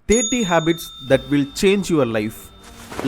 30 habits that will change your life.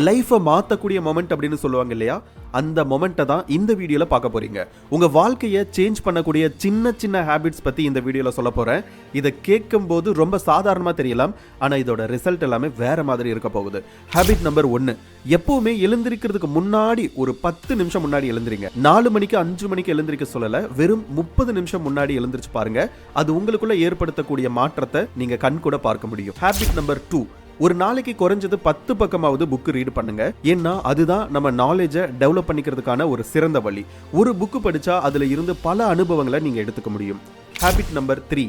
லைஃபை மாற்றக்கூடிய moment அப்படின்னு சொல்லுவாங்க இல்லையா, அந்த மொமெண்ட்டை தான் இந்த வீடியோவில் பார்க்க போறீங்க. உங்கள் வாழ்க்கையை சேஞ்ச் பண்ணக்கூடிய சின்ன சின்ன ஹேபிட்ஸ் பற்றி இந்த வீடியோவில் சொல்ல போகிறேன். இதை கேட்கும்போது ரொம்ப சாதாரணமாக தெரியலாம், ஆனால் இதோட ரிசல்ட் எல்லாமே வேற மாதிரி இருக்க போகுது. ஹேபிட் நம்பர் 1, எப்பவுமே எழுந்திருக்கிறதுக்கு முன்னாடி ஒரு 10 நிமிஷம் முன்னாடி எழுந்திரிங்க. 4 மணிக்கு 5 மணிக்கு எழுந்திரிக்க சொல்லலை, வெறும் 30 நிமிஷம் முன்னாடி எழுந்திரிச்சு பாருங்க. அது உங்களுக்குள்ள ஏற்படுத்தக்கூடிய மாற்றத்தை நீங்கள் கண் கூட பார்க்க முடியும். ஹேபிட் நம்பர் 2, ஒரு நாளைக்கு குறைஞ்சது 10 பக்கமாவது புக் ரீட் பண்ணுங்க. ஏன்னா அதுதான் நம்ம நாலேஜை டெவலப் பண்ணிக்கிறதுக்கான ஒரு சிறந்த வழி. ஒரு புக்கு படிச்சா அதுல இருந்து பல அனுபவங்களை நீங்க எடுத்துக்க முடியும். ஹேபிட் நம்பர் 3,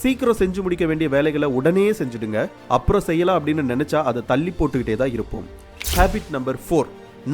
சீக்கிரம் செஞ்சு முடிக்க வேண்டிய வேலைகளை உடனே செஞ்சுடுங்க. அப்புறம் செய்யலாம் அப்படின்னு நினைச்சா அதை தள்ளி போட்டுக்கிட்டே தான் இருப்போம். ஹேபிட் நம்பர் 4,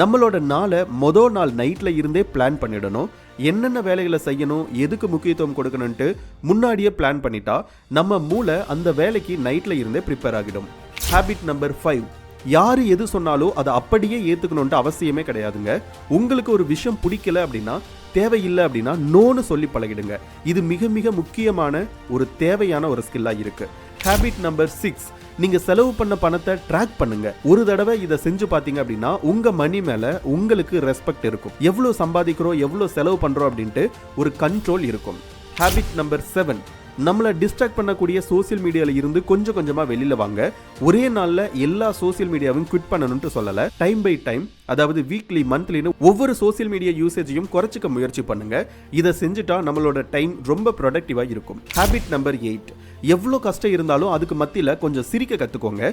நம்மளோட நாளை மொதல் நாள் நைட்ல இருந்தே பிளான் பண்ணிடணும். என்னென்ன வேலைகளை செய்யணும், எதுக்கு முக்கியத்துவம் கொடுக்கணும்ட்டு முன்னாடியே பிளான் பண்ணிட்டா நம்ம மூளை அந்த வேலைக்கு நைட்ல இருந்தே ப்ரிப்பேர் ஆகிடும். ஹேபிட் நம்பர் 5, யாரு எது சொன்னாலும் அதை அப்படியே ஏத்துக்கணும்ட்டு அவசியமே கிடையாதுங்க. உங்களுக்கு ஒரு விஷயம் பிடிக்கல அப்படின்னா, தேவையில்லை அப்படின்னா நோன்னு சொல்லி பழகிடுங்க. இது மிக மிக முக்கியமான ஒரு தேவையான ஒரு ஸ்கில்லா இருக்கு. ஹேபிட் நம்பர் 6, நீங்க செலவு பண்ண பணத்தை ட்ராக் பண்ணுங்க. ஒரு தடவை இதை செஞ்சு பாத்தீங்க அப்படின்னா உங்க மணி மேல உங்களுக்கு ரெஸ்பெக்ட் இருக்கும். எவ்வளவு சம்பாதிக்கிறோம், எவ்வளவு செலவு பண்றோம் அப்படின்ட்டு ஒரு கண்ட்ரோல் இருக்கும். ஹேபிட் நம்பர் 7, நம்மளை டிஸ்ட்ராக்ட் பண்ணக்கூடிய சோசியல் மீடியால இருந்து கொஞ்சம் கொஞ்சமா வெளியில வாங்க. ஒரே நாள்ல எல்லா சோசியல் மீடியாவும் குவிட் பண்ணணும்னு சொல்லல. டைம் பை டைம், அதாவது வீக்லி மந்த்லின்னு ஒவ்வொரு சோசியல் மீடியா யூசேஜையும் குறைச்சிக்க முயற்சி பண்ணுங்க. இதை செஞ்சுட்டா நம்மளோட டைம் ரொம்ப ப்ரொடக்டிவா இருக்கும். ஹேபிட் நம்பர் 8, எவ்வளோ கஷ்டம் இருந்தாலும் அதுக்கு மத்தியில கொஞ்சம் சிரிக்க கத்துக்கோங்க.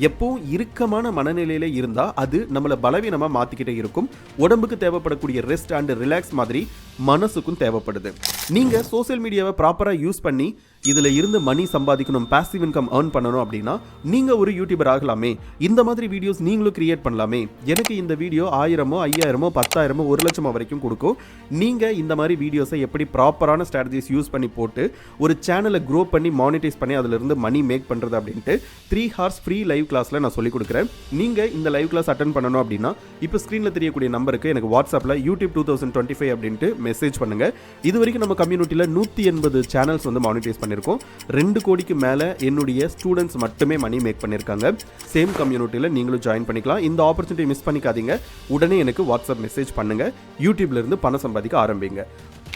எப்பவும் இறுக்கமான மனநிலையில இருந்தா அது நம்மளை பலவீனமா மாத்திக்கிட்டே இருக்கும். உடம்புக்கு தேவைப்படக்கூடிய ரெஸ்ட் அண்ட் ரிலாக்ஸ் மாதிரி மனசுக்கும் தேவைப்படுது. நீங்க சோசியல் மீடியாவை ப்ராப்பரா யூஸ் பண்ணி இதுல இருந்து மணி சம்பாதிக்கணும், பாசிவ் இன்கம் ஏர்ன் பண்ணணும் அப்படின்னா நீங்க ஒரு யூடியூபர் ஆகலாமே. இந்த மாதிரி வீடியோஸ் நீங்களும் கிரியேட் பண்ணலாமே. எனக்கு இந்த வீடியோ 1000, 5000, 10,000, 1 லட்சம் வரைக்கும் கொடுக்கும். நீங்க இந்த மாதிரி வீடியோஸை எப்படி ப்ராப்பரான ஸ்ட்ராட்டஜிஸ் யூஸ் பண்ணி போட்டு ஒரு சேனலை க்ரோ பண்ணி மானிட்டைஸ் பண்ணி அதுல இருந்து மணி மேக் பண்றது அப்படின்ட்டு 3 hours ஃப்ரீ லைவ் கிளாஸ்ல நான் சொல்லி கொடுக்குறேன். நீங்க இந்த லைவ் கிளாஸ் அட்டென்ட் பண்ணணும் அப்படின்னா இப்போ ஸ்கிரீன்ல தெரியக்கூடிய நம்பருக்கு எனக்கு வாட்ஸ்அப்ல யூடியூப் 2025 அப்படின்ட்டு மெசேஜ் பண்ணுங்க. இது வரைக்கும் நம்ம கம்யூனிட்டியில 180 சேனல்ஸ் வந்து மானிட்டைஸ் பண்ணிருக்கோம். 2 கோடிக்கு மேல என்னுடைய ஸ்டூடெண்ட்ஸ் மட்டுமே மணி மேக் பண்ணிருக்காங்க. சேம் கம்யூனிட்டியில நீங்களும் ஜாயின் பண்ணிக்கலாம். இந்த ஆப்பர்ச்சுனிட்டி மிஸ் பண்ணிக்காதீங்க. உடனே எனக்கு வாட்ஸ்அப் மெசேஜ் பண்ணுங்க. யூடியூப்ல இருந்து பணம் சம்பாதிக்க ஆரம்பிங்க.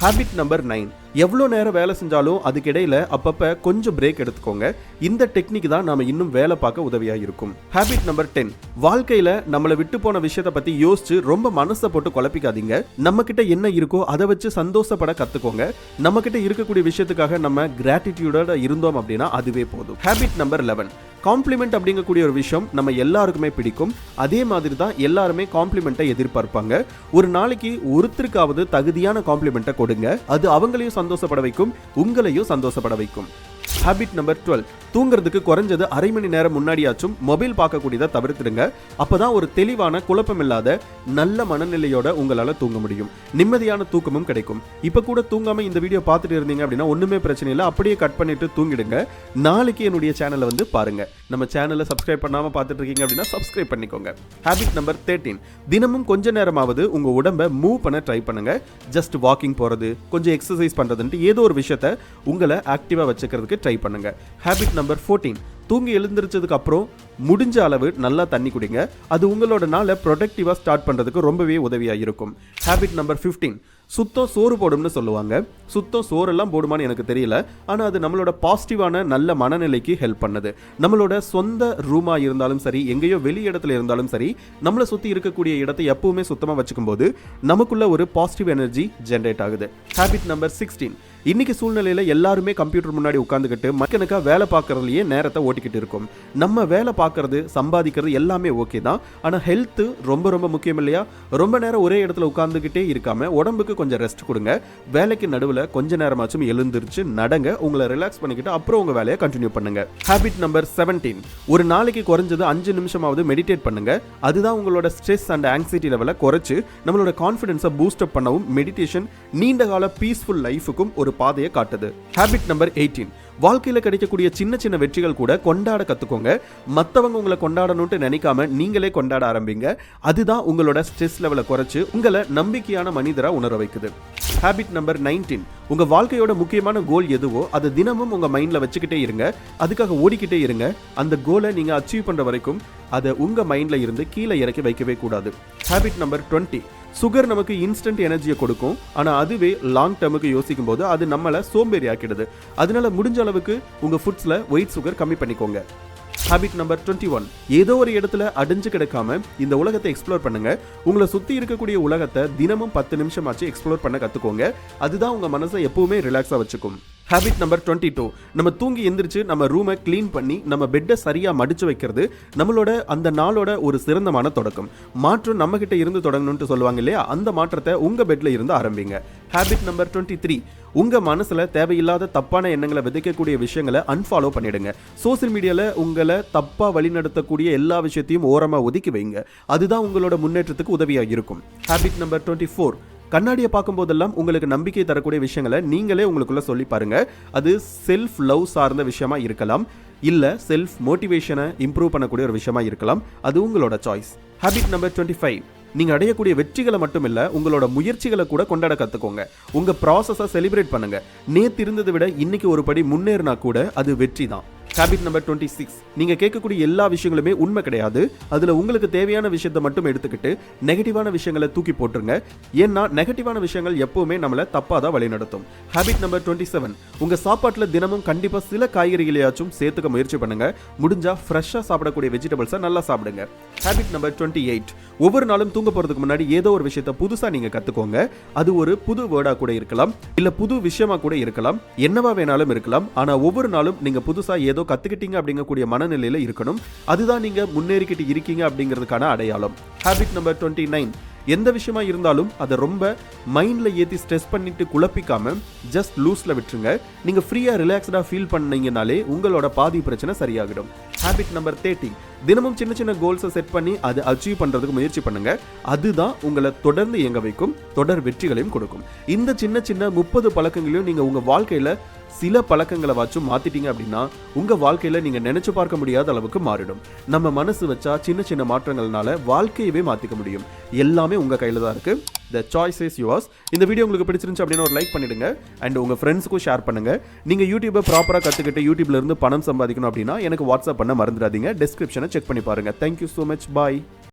ஹேபிட் நம்பர் 9, எவ்வளோ நேரம் வேலை செஞ்சாலும் அதுக்கு இடையில அப்பப்ப கொஞ்சம் பிரேக் எடுத்துக்கோங்க. இந்த டெக்னிக் தான் நாம இன்னும் வேலை பார்க்க உதவியா இருக்கும். ஹேபிட் நம்பர் 10, வாழ்க்கையில நம்மளை விட்டு போன விஷயத்தை பத்தி யோசிச்சு ரொம்ப மனசை போட்டு குழப்பிக்காதீங்க. நம்ம கிட்ட என்ன இருக்கோ அதை வச்சு சந்தோஷப்பட கத்துக்கோங்க. நம்ம கிட்ட இருக்கக்கூடிய விஷயத்துக்காக நம்ம கிராட்டிடியூடோட இருந்தோம் அப்படின்னா அதுவே போதும். ஹேபிட் நம்பர் 11, காம்ப்ளிமெண்ட் அப்படிங்கக்கூடிய ஒரு விஷயம் நம்ம எல்லாருக்குமே பிடிக்கும். அதே மாதிரி தான் எல்லாருமே காம்ப்ளிமெண்ட்டை எதிர்பார்ப்பாங்க. ஒரு நாளைக்கு ஒருத்தருக்காவது தகுதியான காம்ப்ளிமெண்ட்டை கொடுங்க. அது அவங்களையும் சந்தோஷப்பட வைக்கும், உங்களையும் சந்தோஷப்பட வைக்கும். ஹேபிட் நம்பர் 12, தூங்குறதுக்கு குறைஞ்சது அரை மணி நேரம் முன்னாடியாச்சும் மொபைல் பார்க்கக்கூடியதை தவிர்த்துடுங்க. அப்பதான் ஒரு தெளிவான, குழப்பமில்லாத நல்ல மனநிலையோட உங்களால தூங்க முடியும். நிம்மதியான தூக்கமும் கிடைக்கும். இப்ப கூட தூங்காம இந்த வீடியோ பார்த்துட்டு இருந்தீங்க அப்படின்னா ஒண்ணுமே பிரச்சனை இல்லை, அப்படியே கட் பண்ணிட்டு தூங்கிடுங்க. நாளைக்கு என்னுடைய சேனலை வந்து பாருங்க. நம்ம சேனலை சப்ஸ்கிரைப் பண்ணாம பார்த்துட்டு இருக்கீங்க அப்படின்னா சப்ஸ்கிரைப் பண்ணிக்கோங்க. ஹேபிட் நம்பர் 13, தினமும் கொஞ்ச நேரமாவது உங்க உடம்பை மூவ் பண்ண ட்ரை பண்ணுங்க. ஜஸ்ட் வாக்கிங் போறது, கொஞ்சம் எக்ஸசைஸ் பண்றதுன்ட்டு ஏதோ ஒரு விஷயத்தை உங்களை ஆக்டிவா வச்சுக்கிறதுக்கு ட்ரை பண்ணுங்க. ஹேபிட் நம்பர் 14, தூங்கி எழுந்திரிச்சதுக்கு அப்புறம் முடிஞ்ச அளவு நல்லா தண்ணி குடிங்க. அது உங்களோட நாளை ப்ரொடக்டிவா ஸ்டார்ட் பண்றதுக்கு ரொம்பவே உதவியா இருக்கும். ஹேபிட் நம்பர் 15, சுத்தம் சோறு போடும்னு சொல்லுவாங்க. சுத்தம் சோறெல்லாம் போடுமான்னு எனக்கு தெரியல, ஆனா அது நம்மளோட பாசிட்டிவான நல்ல மனநிலைக்கு ஹெல்ப் பண்ணுது. நம்மளோட சொந்த ரூமா இருந்தாலும் சரி, எங்கேயோ வெளி இடத்துல இருந்தாலும் சரி, நம்மளை சுத்தி இருக்கக்கூடிய இடத்தை எப்பவுமே சுத்தமா வச்சுக்கும் போது நமக்குள்ள ஒரு பாசிட்டிவ் எனர்ஜி ஜென்ரேட் ஆகுது. ஹேபிட் நம்பர் 16, இன்னைக்கு சூழ்நிலையில எல்லாருமே கம்ப்யூட்டர் முன்னாடி உட்காந்துக்கிட்டு மக்களுக்கா வேலை பார்க்கறதுலயே நேரத்தை ஓட்டிக்கிட்டு இருக்கும். நம்ம வேலை பார்க்கறது, சம்பாதிக்கிறது எல்லாமே ஓகே தான், ஆனா ஹெல்த் ரொம்ப ரொம்ப முக்கியம் இல்லையா? ரொம்ப நேரம் ஒரே இடத்துல உட்கார்ந்துகிட்டே இருக்காம உடம்புக்கு கொஞ்சம் ரெஸ்ட் கொடுங்க. வேலைக்கு நடுவில் கொஞ்ச நேரமாச்சும் எழுந்திருச்சு நடங்க. உங்களை ரிலாக்ஸ் பண்ணிக்கிட்டு அப்புறம் உங்க வேலையை கண்டினியூ பண்ணுங்க. ஹேபிட் நம்பர் 17, ஒரு நாளைக்கு குறைஞ்சது 5 நிமிஷமாவது மெடிடேட் பண்ணுங்க. அதுதான் உங்களோட ஸ்ட்ரெஸ் அண்ட் ஆங்ஸைட்டி லெவலை குறைச்சு நம்மளோட கான்ஃபிடன்ஸை பூஸ்ட் அப் பண்ணவும் மெடிடேஷன் நீண்ட கால பீஸ்ஃபுல் லைஃபுக்கும் ஒரு பாதையை காட்டுது. ஹேபிட் நம்பர் 18, வாழ்க்கையில கிடைக்கக்கூடிய சின்ன சின்ன வெற்றிகள் கூட கொண்டாட கத்துக்கோங்க. மத்தவங்க உங்களை கொண்டாடணும்னு நினைக்காம நீங்களே கொண்டாட ஆரம்பிங்க. அதுதான் உங்களோட ஸ்ட்ரெஸ் லெவலை குறைச்சு உங்களை நம்பிக்கையான மனிதரா உணர வைக்குது. ஹேபிட் நம்பர் 19, உங்க வாழ்க்கையோட முக்கியமான கோல் எதுவோ அதை தினமும் உங்க மைண்ட்ல வச்சுக்கிட்டே இருங்க. அதுக்காக ஓடிக்கிட்டே இருங்க. அந்த கோலை நீங்க அச்சீவ் பண்ற வரைக்கும் அதை உங்க மைண்ட்ல இருந்து கீழே இறக்கி வைக்கவே கூடாது. ஹேபிட் நம்பர் 20, சுகர் நமக்கு இன்ஸ்டன்ட் எனர்ஜியை கொடுக்கும். ஆனா அதுவே லாங் டேர்முக்கு யோசிக்கும் போது அது நம்மள சோம்பேறி ஆக்கிடுது. அதனால முடிஞ்ச அளவுக்கு உங்க ஃபுட்ஸ்ல ஒயிட் சுகர் கம்மி பண்ணிக்கோங்க. ஹேபிட் நம்பர் 21, ஏதோ ஒரு இடத்துல அடைஞ்சு கிடக்காம இந்த உலகத்தை எக்ஸ்ப்ளோர் பண்ணுங்க. உங்களை சுத்தி இருக்கக்கூடிய உலகத்தை தினமும் 10 நிமிஷம் ஆச்சு எக்ஸ்ப்ளோர் பண்ண கத்துக்கோங்க. அதுதான் உங்க மனசை எப்பவுமே ரிலாக்ஸா வச்சுக்கும். ஹேபிட் நம்பர் 22, நம்ம தூங்கி எந்திரிச்சு நம்ம ரூமை கிளீன் பண்ணி நம்ம பெட்டை சரியா மடிச்சு வைக்கிறது நம்மளோட அந்த நாளோட ஒரு சிறந்தமான தொடக்கம். மாற்றம் நம்ம கிட்ட இருந்து தொடங்கணும்னு சொல்லுவாங்க இல்லையா, அந்த மாற்றத்தை உங்க பெட்ல இருந்து ஆரம்பிங்க. ஹேபிட் நம்பர் 23, உங்க மனசுல தேவையில்லாத தப்பான எண்ணங்களை விதைக்கக்கூடிய விஷயங்களை அன்ஃபாலோ பண்ணிடுங்க. சோசியல் மீடியால உங்களை தப்பா வழிநடத்தக்கூடிய எல்லா விஷயத்தையும் ஓரமா ஒதுக்கி வைங்க. அதுதான் உங்களோட முன்னேற்றத்துக்கு உதவியா இருக்கும். ஹேபிட் நம்பர் 24, கண்ணாடியை பார்க்கும் போதெல்லாம் உங்களுக்கு நம்பிக்கை தரக்கூடிய விஷயங்களை நீங்களே உங்களுக்குள்ள சொல்லி பாருங்க. அது செல்ஃப் லவ் சார்ந்த விஷயமா இருக்கலாம், இல்ல செல்ஃப் மோட்டிவேஷனை இம்ப்ரூவ் பண்ணக்கூடிய ஒரு விஷயமா இருக்கலாம். அது உங்களோட சாய்ஸ். ஹேபிட் நம்பர் 25, நீங்க அடையக்கூடிய வெற்றிகளை மட்டும் இல்ல உங்களோட முயற்சிகளை கூட கொண்டாட கத்துக்கோங்க. உங்க ப்ராசஸை செலிப்ரேட் பண்ணுங்க. நேத்து இருந்ததை விட இன்னைக்கு ஒரு படி முன்னேறினா கூட அது வெற்றி தான். ஹேபிட் நம்பர் 26, நீங்க கேட்கக்கூடிய எல்லா விஷயங்களுமே உண்மை கிடையாது. அதுல உங்களுக்கு தேவையான விஷயத்தை மட்டும் எடுத்துக்கிட்டு நெகட்டிவான விஷயங்களை தூக்கி போட்டுருங்க. ஏன்னா நெகட்டிவான விஷயங்கள் எப்பவுமே நம்மளை தப்பா தான் வழிநடத்தும். ஹேபிட் நம்பர் 27, உங்க சாப்பாட்டுல தினமும் கண்டிப்பா சில காய்கறிகளையாச்சும் சேர்த்துக்க முயற்சி பண்ணுங்க. முடிஞ்சா ஃப்ரெஷ்ஷா சாப்பிடக்கூடிய வெஜிடபிள்ஸை நல்லா சாப்பிடுங்க. ஹேபிட் நம்பர் 28, ஒவ்வொரு நாளும் தூங்க போறதுக்கு முன்னாடி ஏதோ ஒரு விஷயத்தை புதுசா நீங்க கத்துக்கோங்க. அது ஒரு புது வேர்டா கூட இருக்கலாம், இல்ல புது விஷயமா கூட இருக்கலாம், என்னவா வேணாலும் இருக்கலாம். ஆனா ஒவ்வொரு நாளும் நீங்க புதுசா ஏதோ கத்துக்கிட்டீங்க அப்படிங்கக்கூடிய மனநிலையில இருக்கணும். அதுதான் நீங்க முன்னேறிக்கிட்டு இருக்கீங்க அப்படிங்கிறதுக்கான அடையாளம். ஹேபிட் நம்பர் 29, எந்த விஷயமா இருந்தாலும் அதை ரொம்ப மைண்ட்ல ஏத்தி ஸ்ட்ரெஸ் பண்ணிட்டு குழப்பிக்காம ஜஸ்ட் லூஸ்ல விட்டுருங்க. நீங்க ஃப்ரீயா ரிலாக்ஸ்டா ஃபீல் பண்ணீங்கனாலே உங்களோட பாதி பிரச்சனை சரியாகிடும். ஹேபிட் நம்பர் 30, தினமும் சின்ன சின்ன கோல்ஸை செட் பண்ணி அதை அச்சீவ் பண்றதுக்கு முயற்சி பண்ணுங்க. அதுதான் உங்களை தொடர்ந்து இயங்க வைக்கும், தொடர் வெற்றிகளையும் கொடுக்கும். இந்த சின்ன சின்ன 30 பழக்கங்களையும் நீங்க உங்க வாழ்க்கையில சில பழக்கங்களை வாச்சும் மாத்திட்டீங்க அப்படின்னா உங்க வாழ்க்கையில நீங்க நினைச்சு பார்க்க முடியாத அளவுக்கு மாறிடும். நம்ம மனசு வச்சா சின்ன சின்ன மாற்றங்கள்னால வாழ்க்கையவே மாத்திக்க முடியும். எல்லாமே உங்க கையில தான் இருக்கு. The choice is yours. இந்த வீடியோ உங்களுக்கு பிடிச்சிருந்துச்சு அப்படின்னா ஒரு லைக் பண்ணிடுங்க அண்ட் உங்க ஃப்ரெண்ட்ஸ்க்கும் ஷேர் பண்ணுங்க. நீங்க யூடியூபை ப்ராப்பரா கத்துக்கிட்டு யூடியூப்ல இருந்து பணம் சம்பாதிக்கணும் அப்படின்னா எனக்கு வாட்ஸ்அப் பண்ண மறந்துடாதீங்க. டிஸ்கிரிப்ஷனை செக் பண்ணி பாருங்க. Thank you so much. Bye.